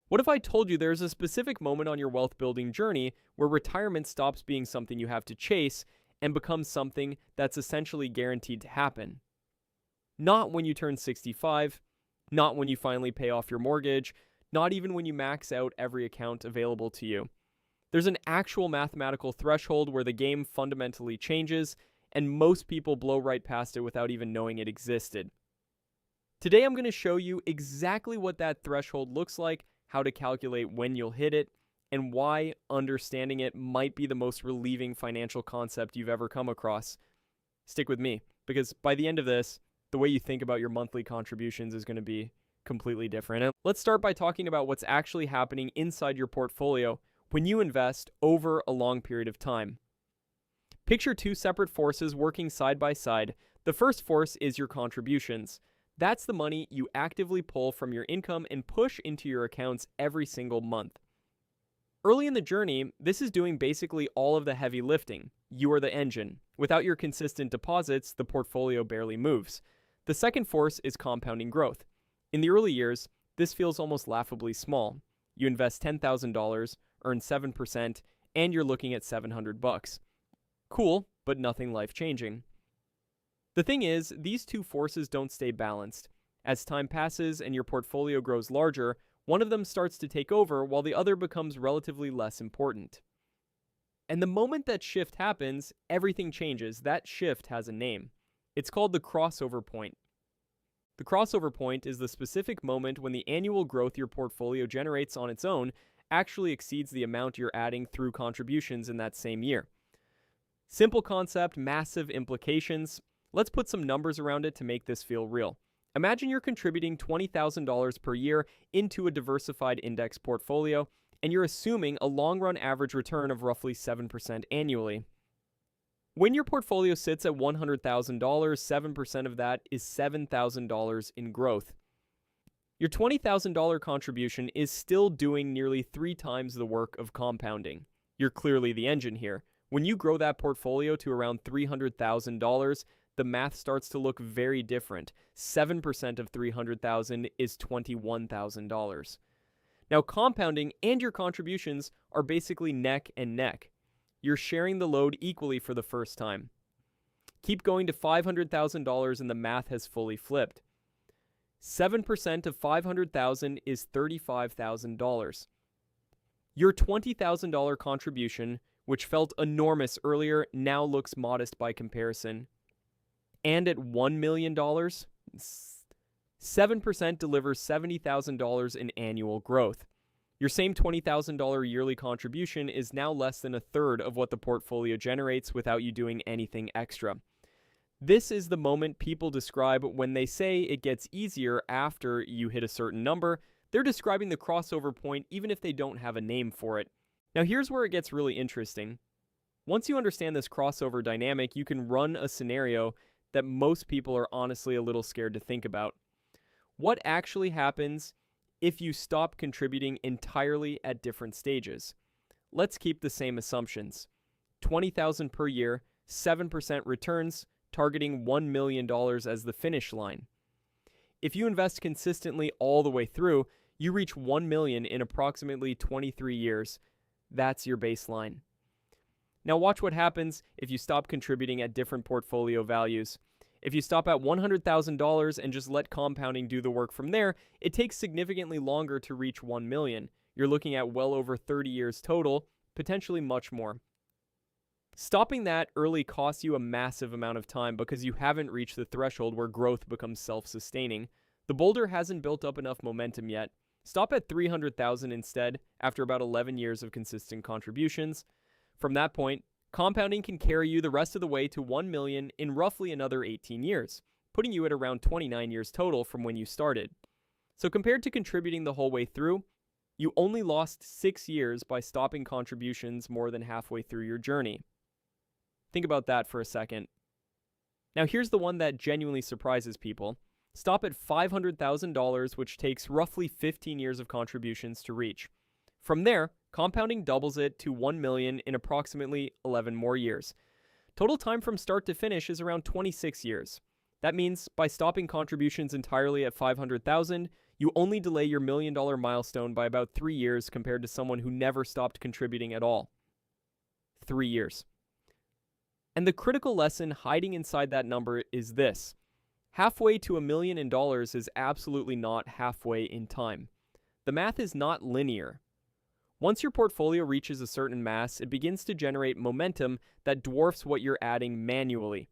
What if I told you there's a specific moment on your wealth building journey where retirement stops being something you have to chase and becomes something that's essentially guaranteed to happen? Not when you turn 65, not when you finally pay off your mortgage, not even when you max out every account available to you. There's an actual mathematical threshold where the game fundamentally changes, and most people blow right past it without even knowing it existed. Today I'm going to show you exactly what that threshold looks like, how to calculate when you'll hit it, and why understanding it might be the most relieving financial concept you've ever come across. Stick with me, because by the end of this, the way you think about your monthly contributions is going to be completely different. And let's start by talking about what's actually happening inside your portfolio when you invest over a long period of time. Picture two separate forces working side by side. The first force is your contributions. That's the money you actively pull from your income and push into your accounts every single month. Early in the journey, this is doing basically all of the heavy lifting. You are the engine. Without your consistent deposits, the portfolio barely moves. The second force is compounding growth. In the early years, this feels almost laughably small. You invest $10,000, earn 7%, and you're looking at $700. Cool, but nothing life-changing. The thing is, these two forces don't stay balanced. As time passes and your portfolio grows larger, one of them starts to take over while the other becomes relatively less important. And the moment that shift happens, everything changes. That shift has a name. It's called the crossover point. The crossover point is the specific moment when the annual growth your portfolio generates on its own actually exceeds the amount you're adding through contributions in that same year. Simple concept, massive implications. Let's put some numbers around it to make this feel real. Imagine you're contributing $20,000 per year into a diversified index portfolio, and you're assuming a long-run average return of roughly 7% annually. When your portfolio sits at $100,000, 7% of that is $7,000 in growth. Your $20,000 contribution is still doing nearly 3 times the work of compounding. You're clearly the engine here. When you grow that portfolio to around $300,000, the math starts to look very different. 7% of $300,000 is $21,000. Now, compounding and your contributions are basically neck and neck. You're sharing the load equally for the first time. Keep going to $500,000 and the math has fully flipped. 7% of $500,000 is $35,000. Your $20,000 contribution, which felt enormous earlier, now looks modest by comparison. And at $1 million, 7% delivers $70,000 in annual growth. Your same $20,000 yearly contribution is now less than a third of what the portfolio generates without you doing anything extra. This is the moment people describe when they say it gets easier after you hit a certain number. They're describing the crossover point even if they don't have a name for it. Now here's where it gets really interesting. Once you understand this crossover dynamic, you can run a scenario that most people are honestly a little scared to think about. What actually happens if you stop contributing entirely at different stages? Let's keep the same assumptions. $20,000 per year, 7% returns, targeting $1 million as the finish line. If you invest consistently all the way through, you reach $1 million in approximately 23 years. That's your baseline. Now watch what happens if you stop contributing at different portfolio values. If you stop at $100,000 and just let compounding do the work from there, it takes significantly longer to reach $1 million. You're looking at well over 30 years total, potentially much more. Stopping that early costs you a massive amount of time because you haven't reached the threshold where growth becomes self-sustaining. The boulder hasn't built up enough momentum yet. Stop at $300,000 instead after about 11 years of consistent contributions. From that point, compounding can carry you the rest of the way to $1 million in roughly another 18 years, putting you at around 29 years total from when you started. So compared to contributing the whole way through, you only lost 6 years by stopping contributions more than halfway through your journey. Think about that for a second. Now here's the one that genuinely surprises people. Stop at $500,000, which takes roughly 15 years of contributions to reach. From there, compounding doubles it to $1 million in approximately 11 more years. Total time from start to finish is around 26 years. That means by stopping contributions entirely at $500,000, You only delay your $1 million milestone by about 3 years compared to someone who never stopped contributing at all. 3 years. And the critical lesson hiding inside that number is this: halfway to $1 million is absolutely not halfway in time. The math is not linear. Once your portfolio reaches a certain mass, it begins to generate momentum that dwarfs what you're adding manually.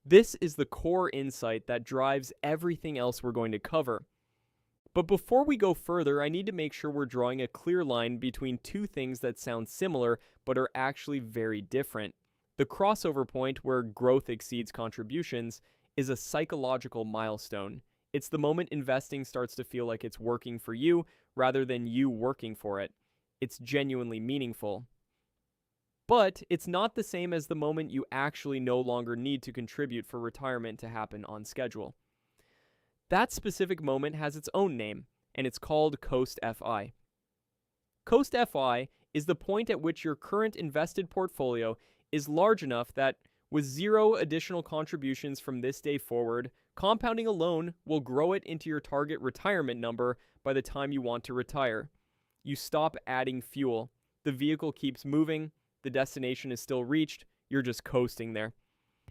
This is the core insight that drives everything else we're going to cover. But before we go further, I need to make sure we're drawing a clear line between two things that sound similar but are actually very different. The crossover point where growth exceeds contributions is a psychological milestone. It's the moment investing starts to feel like it's working for you rather than you working for it. It's genuinely meaningful. But it's not the same as the moment you actually no longer need to contribute for retirement to happen on schedule. That specific moment has its own name, and it's called Coast FI. Coast FI is the point at which your current invested portfolio is large enough that, with zero additional contributions from this day forward, compounding alone will grow it into your target retirement number by the time you want to retire. You stop adding fuel. The vehicle keeps moving. The destination is still reached. You're just coasting there.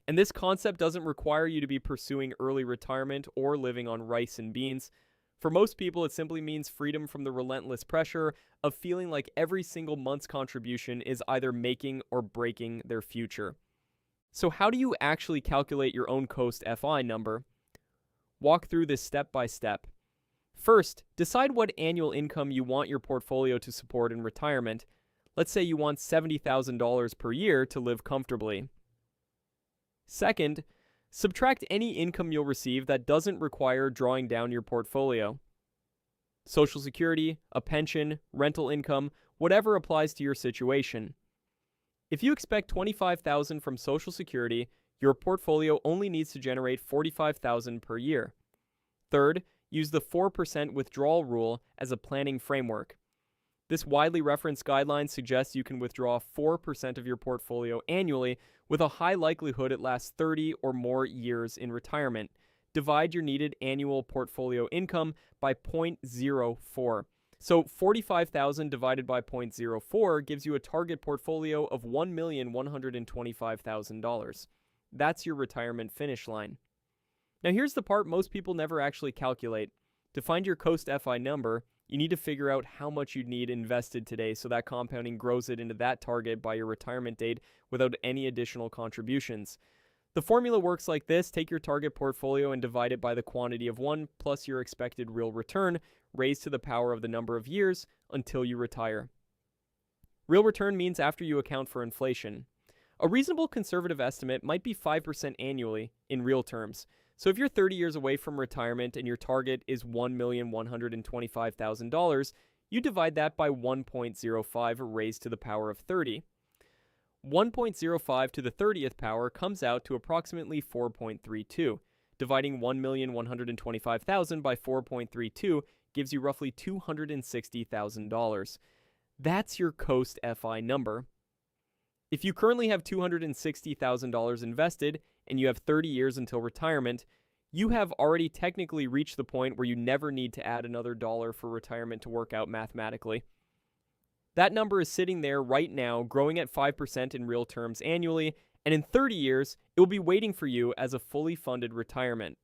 And this concept doesn't require you to be pursuing early retirement or living on rice and beans. For most people, it simply means freedom from the relentless pressure of feeling like every single month's contribution is either making or breaking their future. So how do you actually calculate your own Coast FI number? Walk through this step by step. First, decide what annual income you want your portfolio to support in retirement. Let's say you want $70,000 per year to live comfortably. Second, subtract any income you'll receive that doesn't require drawing down your portfolio. Social Security, a pension, rental income, whatever applies to your situation. If you expect $25,000 from Social Security, your portfolio only needs to generate $45,000 per year. Third, use the 4% withdrawal rule as a planning framework. This widely referenced guideline suggests you can withdraw 4% of your portfolio annually with a high likelihood it lasts 30 or more years in retirement. Divide your needed annual portfolio income by 0.04. So $45,000 divided by 0.04 gives you a target portfolio of $1,125,000. That's your retirement finish line. Now here's the part most people never actually calculate. To find your Coast FI number, you need to figure out how much you'd need invested today so that compounding grows it into that target by your retirement date without any additional contributions. The formula works like this: take your target portfolio and divide it by the quantity of 1 plus your expected real return, raised to the power of the number of years until you retire. Real return means after you account for inflation. A reasonable conservative estimate might be 5% annually in real terms. So if you're 30 years away from retirement and your target is $1,125,000, you divide that by 1.05 raised to the power of 30. 1.05 to the 30th power comes out to approximately 4.32. Dividing 1,125,000 by 4.32 gives you roughly $260,000. That's your Coast FI number. If you currently have $260,000 invested and you have 30 years until retirement, you have already technically reached the point where you never need to add another dollar for retirement to work out mathematically. That number is sitting there right now, growing at 5% in real terms annually, and in 30 years, it will be waiting for you as a fully funded retirement.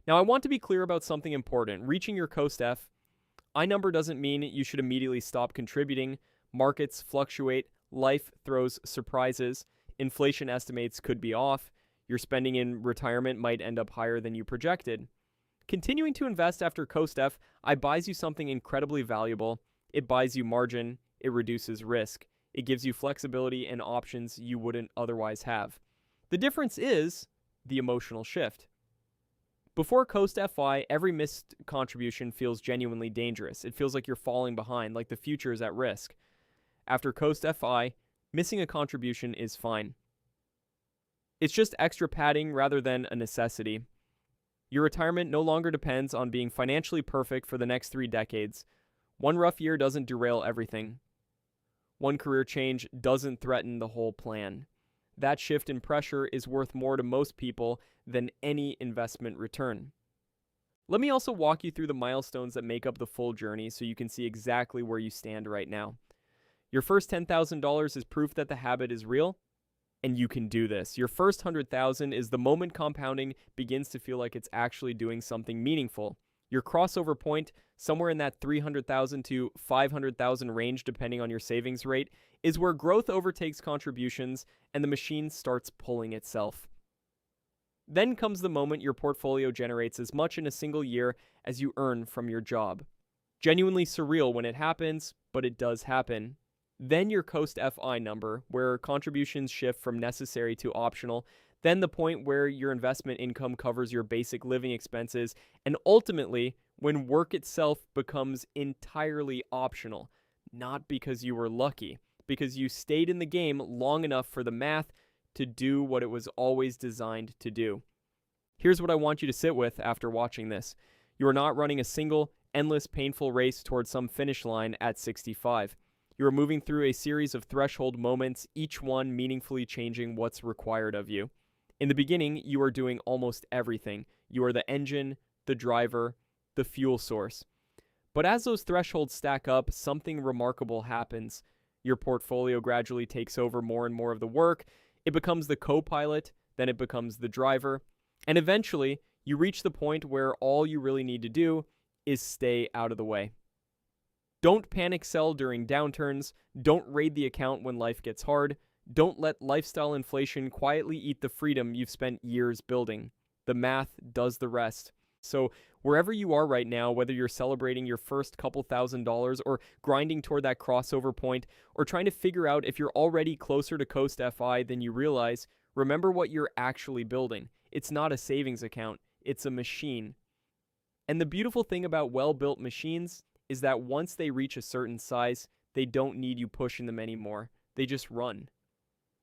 Now, I want to be clear about something important. Reaching your Coast FI number doesn't mean you should immediately stop contributing. Markets fluctuate. Life throws surprises. Inflation estimates could be off. Your spending in retirement might end up higher than you projected. Continuing to invest after Coast FI buys you something incredibly valuable. It buys you margin. It reduces risk. It gives you flexibility and options you wouldn't otherwise have. The difference is the emotional shift. Before Coast FI, every missed contribution feels genuinely dangerous. It feels like you're falling behind, like the future is at risk. After Coast FI, missing a contribution is fine. It's just extra padding rather than a necessity. Your retirement no longer depends on being financially perfect for the next 3 decades. One rough year doesn't derail everything. One career change doesn't threaten the whole plan. That shift in pressure is worth more to most people than any investment return. Let me also walk you through the milestones that make up the full journey so you can see exactly where you stand right now. Your first $10,000 is proof that the habit is real and you can do this. Your first 100,000 is the moment compounding begins to feel like it's actually doing something meaningful. Your crossover point, somewhere in that 300,000 to 500,000 range depending on your savings rate, is where growth overtakes contributions and the machine starts pulling itself. Then comes the moment your portfolio generates as much in a single year as you earn from your job. Genuinely surreal when it happens, but it does happen. Then your Coast FI number, where contributions shift from necessary to optional. Then the point where your investment income covers your basic living expenses. And ultimately, when work itself becomes entirely optional. Not because you were lucky, because you stayed in the game long enough for the math to do what it was always designed to do. Here's what I want you to sit with after watching this. You are not running a single, endless, painful race towards some finish line at 65. You are moving through a series of threshold moments, each one meaningfully changing what's required of you. In the beginning, you are doing almost everything. You are the engine, the driver, the fuel source. But as those thresholds stack up, something remarkable happens. Your portfolio gradually takes over more and more of the work. It becomes the co-pilot, then it becomes the driver, and eventually you reach the point where all you really need to do is stay out of the way. Don't panic sell during downturns. Don't raid the account when life gets hard. Don't let lifestyle inflation quietly eat the freedom you've spent years building. The math does the rest. So wherever you are right now, whether you're celebrating your first couple $1,000s or grinding toward that crossover point or trying to figure out if you're already closer to Coast FI than you realize, remember what you're actually building. It's not a savings account. It's a machine. And the beautiful thing about well-built machines is that once they reach a certain size, they don't need you pushing them anymore. They just run.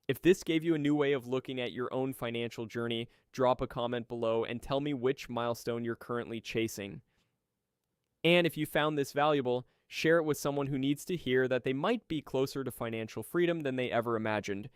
If this gave you a new way of looking at your own financial journey, drop a comment below and tell me which milestone you're currently chasing. And if you found this valuable, share it with someone who needs to hear that they might be closer to financial freedom than they ever imagined.